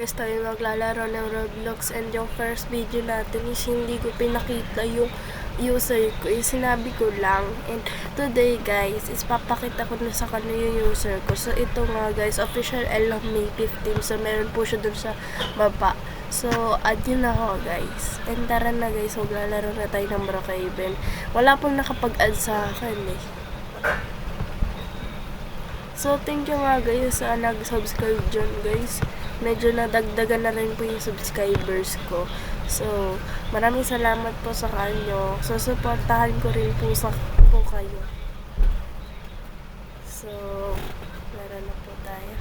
Guys, tayo maglalaro ng Roblox and yung first video natin is hindi ko pinakita yung user ko. Sinabi ko lang. And today guys, is papakita ko na sa kanya yung user ko. So ito nga guys, official L of May 15. So meron po siya dun sa baba. So add yun ako guys. And tara na guys, maglalaro na tayo ng Brookhaven. Wala pong nakapag-add sa akin eh. So thank you nga guys sa nag-subscribe dyan guys. Medyo nadagdagan na rin po yung subscribers ko. So, maraming salamat po sa kanyo. So, supportahan ko rin po kayo. So, laro na po tayo.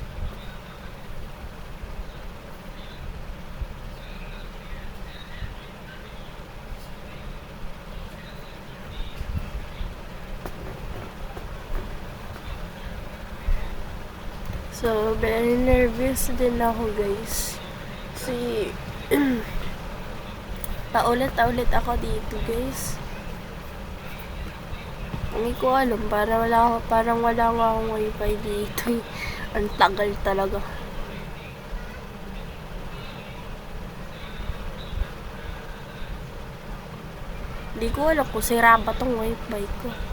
So, very nervous din ako guys. Kasi, paulit-ulit ako dito guys. Hindi ko alam, parang wala nga akong wifi dito. Ang tagal talaga. Hindi ko alam kung sira ba tong wifi ko.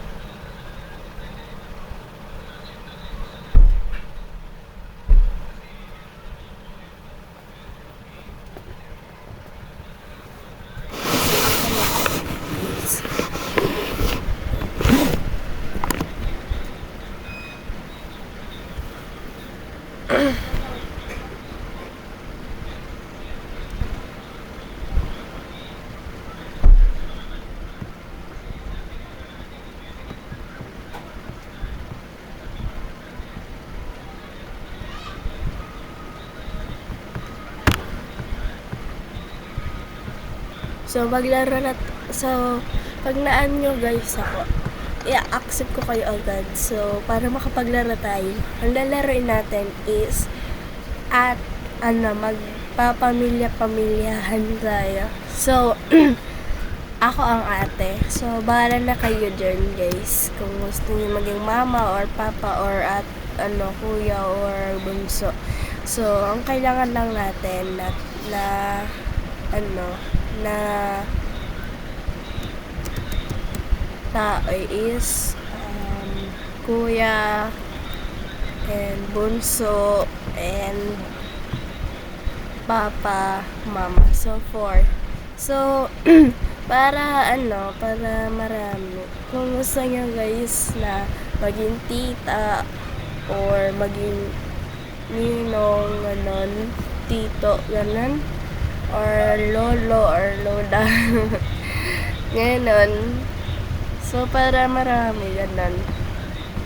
So, pag naan nyo guys ako, i-accept ko kayo agad. So, para makapaglaro tayo, ang lalaroin natin is magpapamilya-pamilyahan tayo. So, ako ang ate. So, bahala na kayo dyan guys. Kung gusto niyo maging mama or papa or kuya or bunso. So, ang kailangan lang natin na tao is kuya and bunso and papa, mama. So 4. So para marami. Kung gusto nyo guys na maging tita or maging ninong, tito, ganon, or lolo or lola ganon. So para marami ganon.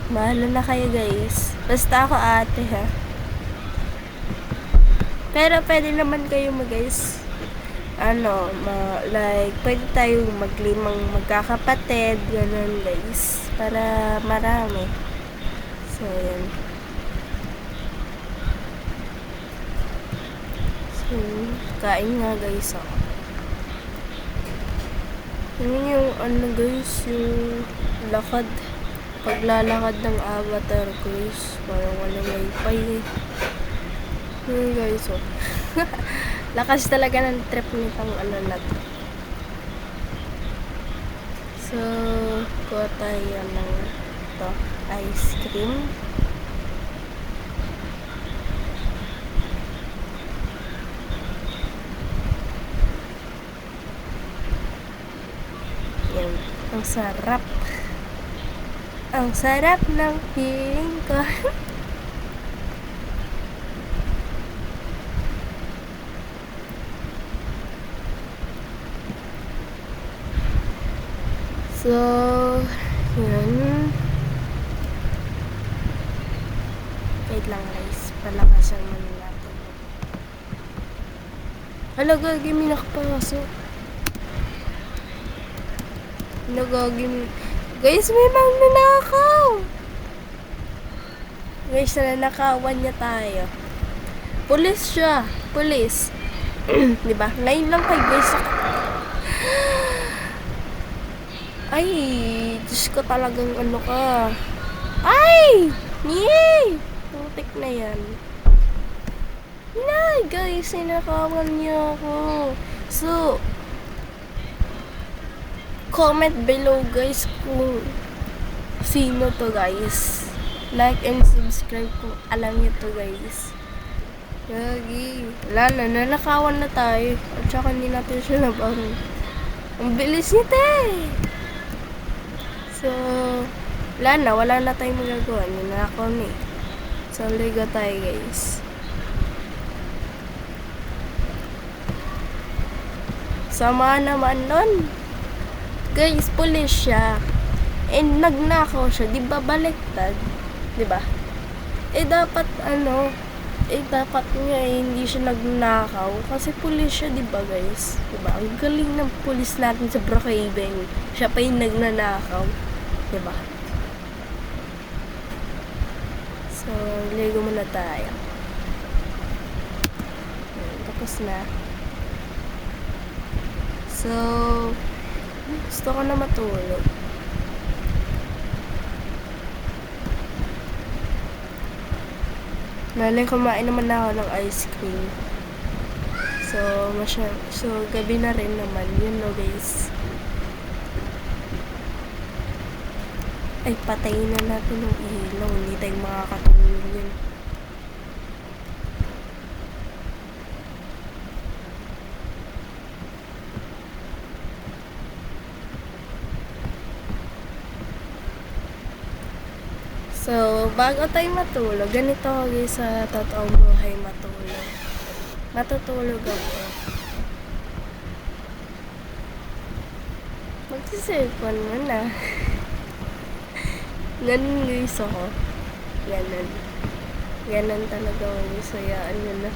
Mahalo na kayo guys. Basta ako ate ha. Pero pwede naman kayo guys pwede tayong maglimang magkakapatid ganon guys. Para marami. So yan. So, kain nga guys ako. Yun yung guys, yung lakad. Paglalakad ng avatar guys. Parang walang wifi eh. Yun guys oh. Lakas talaga ng trip nitong na to. So, kuha tayo ng ice cream. Ang sarap. Ang sarap ng feeling ko. So, yun. Wait lang guys. Palakasan muna natin. Halaga, may nakapasok. Guys, may nanakaw. Guys, nanakawan niya tayo. Pulis siya. Pulis. Diba? Ngayon lang kay guys. Ay, Diyos ko talagang ka. Ay! Yay! Putik na yan. Nay, guys, sinakawan niya ako. So, comment below guys kung sino to guys. Like and subscribe kung alam niyo to guys. Gagi. Wala na, nanakawan na tayo. At saka hindi natin siya nabahan. Ang bilis niya te. So, wala na tayong magagawa. Nanakaw na eh. So, ligo tayo guys. Sama naman nun. Guys, pulis siya. And nagnakaw siya. Di ba baliktad? Di ba? Dapat nga hindi siya nagnakaw. Kasi pulis siya, di ba guys? Di ba? Ang galing ng pulis natin sa Brookhaven. Siya pa yung nagnanakaw. Di ba? So, ligo muna tayo. Tapos na. So, gusto ko na matulog. Nalang kumain naman ako ng ice cream. So, gabi na rin naman. Yun no guys. Ay, patayin na natin ng ilaw. Hindi tayong makakatulog yun. So, bago tayo matulog, ganito ako guys sa totoong buhay matulog. Matutulog ako. Magsiselfon mo na. Ganun guys ako. Ganun. Ganun talaga ako guys. Hayaan nyo na.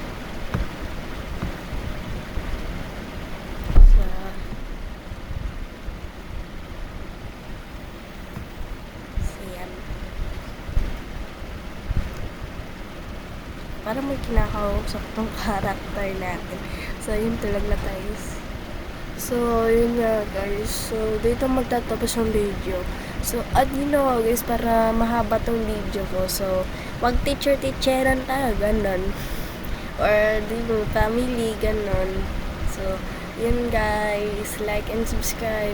Para may kinakausap tong character natin. So, yun talaga guys. So, yun nga guys. So, dito magtatapos yung video. So, at yun know, guys, para mahaba tong video ko. So, wag teacher-teacheran tayo, ganon. Or, di ba, family, ganon. So, yun guys. Like and subscribe.